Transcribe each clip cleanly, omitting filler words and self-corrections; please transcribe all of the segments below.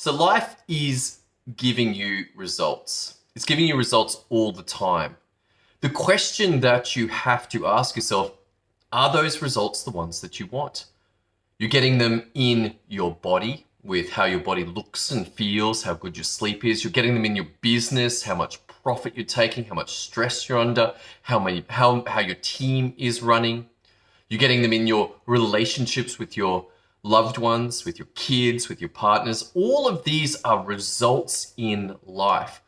So life is giving you results. It's giving you results all the time. The question that you have to ask yourself, are those results the ones that you want? You're getting them in your body with how your body looks and feels, how good your sleep is. You're getting them in your business, how much profit you're taking, how much stress you're under, how your team is running. You're getting them in your relationships with your loved ones, with your kids, with your partners. All of these are results in life.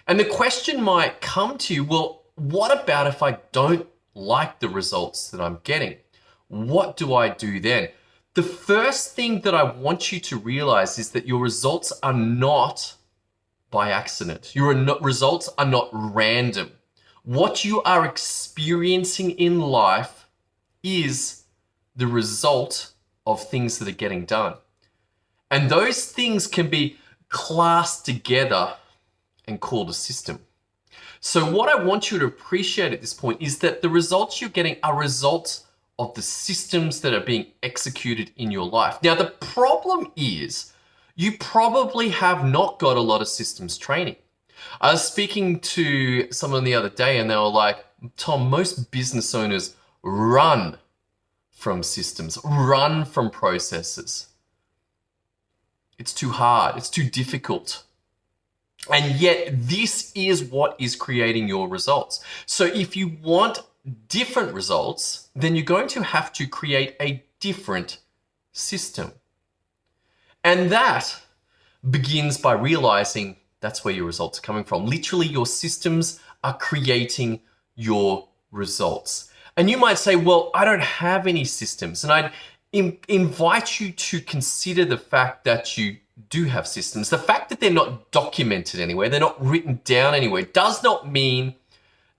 And the question might come to you, well, what about if I don't like the results that I'm getting? What do I do then? The first thing that I want you to realize is that your results are not by accident. Your results are not random. What you are experiencing in life is the result of things that are getting done. And those things can be classed together and called a system. So what I want you to appreciate at this point is that the results you're getting are results of the systems that are being executed in your life. Now, the problem is you probably have not got a lot of systems training. I was speaking to someone the other day and they were like, Tom, most business owners run from systems, run from processes. It's too hard, it's too difficult. And yet this is what is creating your results. So if you want different results, then you're going to have to create a different system. And that begins by realizing that's where your results are coming from. Literally, your systems are creating your results. And you might say, well, I don't have any systems. And I'd invite you to consider the fact that you do have systems. The fact that they're not documented anywhere, they're not written down anywhere, does not mean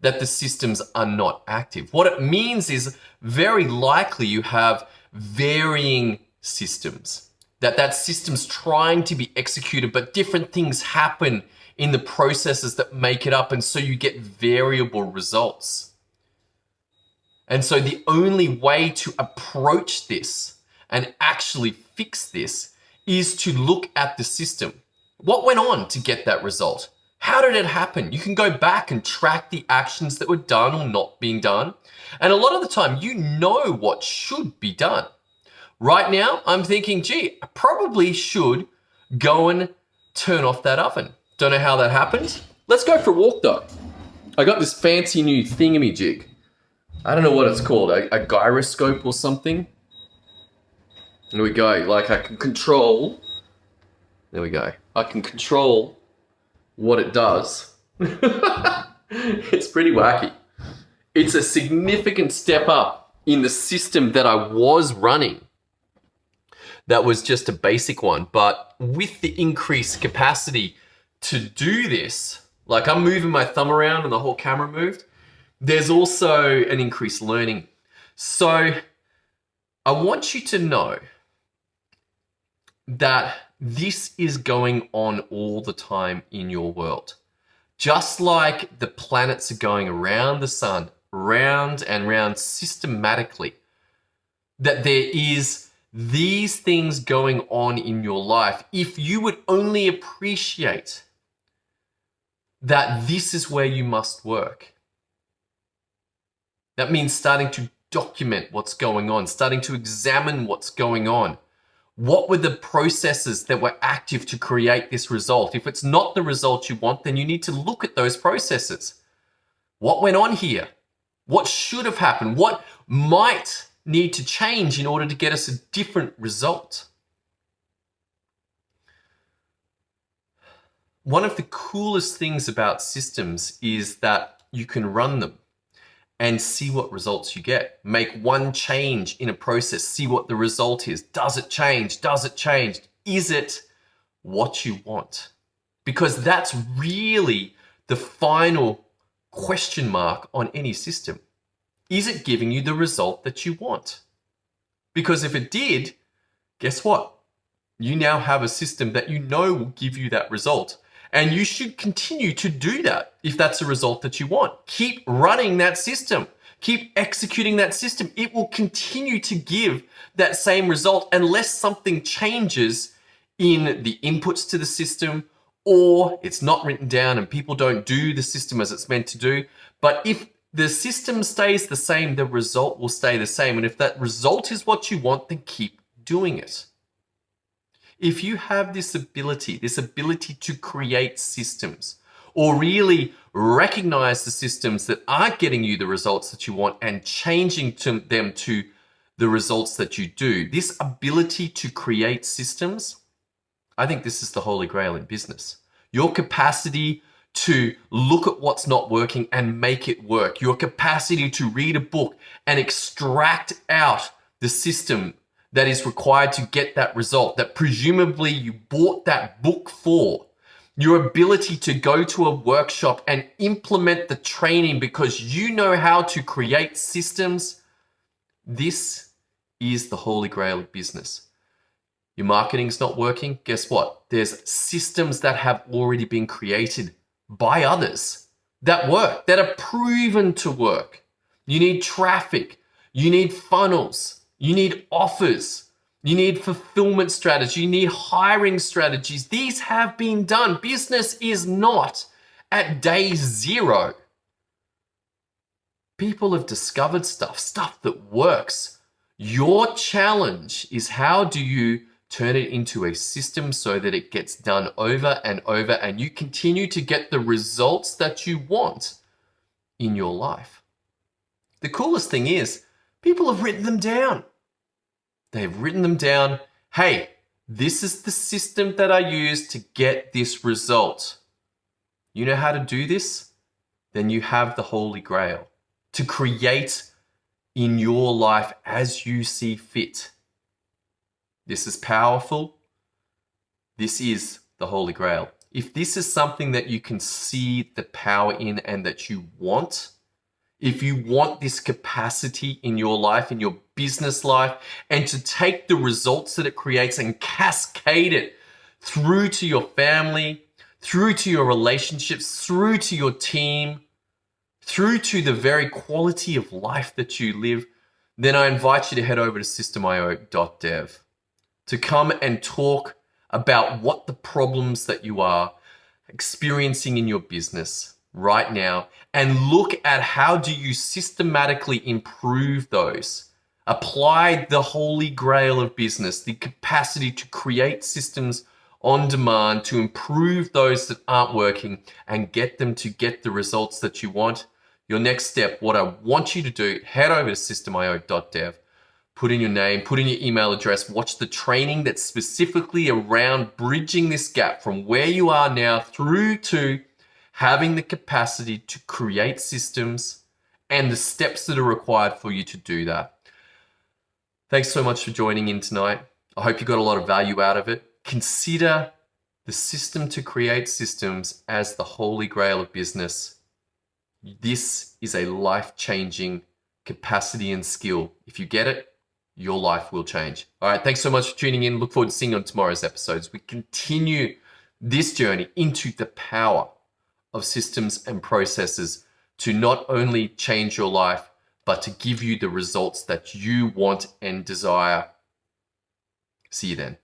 that the systems are not active. What it means is very likely you have varying systems, that system's trying to be executed, but different things happen in the processes that make it up, and so you get variable results. And so the only way to approach this and actually fix this is to look at the system. What went on to get that result? How did it happen? You can go back and track the actions that were done or not being done. And a lot of the time, you know what should be done. Right now, I'm thinking, gee, I probably should go and turn off that oven. Don't know how that happened. Let's go for a walk though. I got this fancy new thingamajig. I don't know what it's called, a gyroscope or something. There we go, like I can control, there we go. I can control what it does. It's pretty wacky. It's a significant step up in the system that I was running. That was just a basic one, but with the increased capacity to do this, like I'm moving my thumb around and the whole camera moved, there's also an increased learning. So I want you to know that this is going on all the time in your world. Just like the planets are going around the sun, round and round systematically, that there is these things going on in your life. If you would only appreciate that this is where you must work. That means starting to document what's going on, starting to examine what's going on. What were the processes that were active to create this result? If it's not the result you want, then you need to look at those processes. What went on here? What should have happened? What might need to change in order to get us a different result? One of the coolest things about systems is that you can run them and see what results you get. Make one change in a process, see what the result is. Does it change? Does it change? Is it what you want? Because that's really the final question mark on any system. Is it giving you the result that you want? Because if it did, guess what? You now have a system that you know will give you that result. And you should continue to do that if that's the result that you want. Keep running that system. Keep executing that system. It will continue to give that same result unless something changes in the inputs to the system, or it's not written down and people don't do the system as it's meant to do. But if the system stays the same, the result will stay the same. And if that result is what you want, then keep doing it. If you have this ability to create systems, or really recognize the systems that aren't getting you the results that you want and changing them to the results that you do, this ability to create systems, I think this is the holy grail in business. Your capacity to look at what's not working and make it work. Your capacity to read a book and extract out the system that is required to get that result that presumably you bought that book for. Your ability to go to a workshop and implement the training because you know how to create systems. This is the holy grail of business. Your marketing's not working. Guess what? There's systems that have already been created by others that work, that are proven to work. You need traffic. You need funnels. You need offers. You need fulfillment strategy. You need hiring strategies. These have been done. Business is not at day zero. People have discovered stuff that works. Your challenge is, how do you turn it into a system so that it gets done over and over and you continue to get the results that you want in your life? The coolest thing is, people have written them down. They've written them down. Hey, this is the system that I use to get this result. You know how to do this? Then you have the holy grail to create in your life as you see fit. This is powerful. This is the holy grail. If this is something that you can see the power in and that you want, if you want this capacity in your life, in your business life, and to take the results that it creates and cascade it through to your family, through to your relationships, through to your team, through to the very quality of life that you live, then I invite you to head over to systemio.dev to come and talk about what the problems that you are experiencing in your business right now, and look at how do you systematically improve those. Apply the holy grail of business, the capacity to create systems on demand to improve those that aren't working and get them to get the results that you want. Your next step, what I want you to do, head over to systemio.dev, put in your name, put in your email address, watch the training that's specifically around bridging this gap from where you are now through to having the capacity to create systems and the steps that are required for you to do that. Thanks so much for joining in tonight. I hope you got a lot of value out of it. Consider the system to create systems as the holy grail of business. This is a life-changing capacity and skill. If you get it, your life will change. All right, thanks so much for tuning in. Look forward to seeing you on tomorrow's episodes. We continue this journey into the power of systems and processes to not only change your life, but to give you the results that you want and desire. See you then.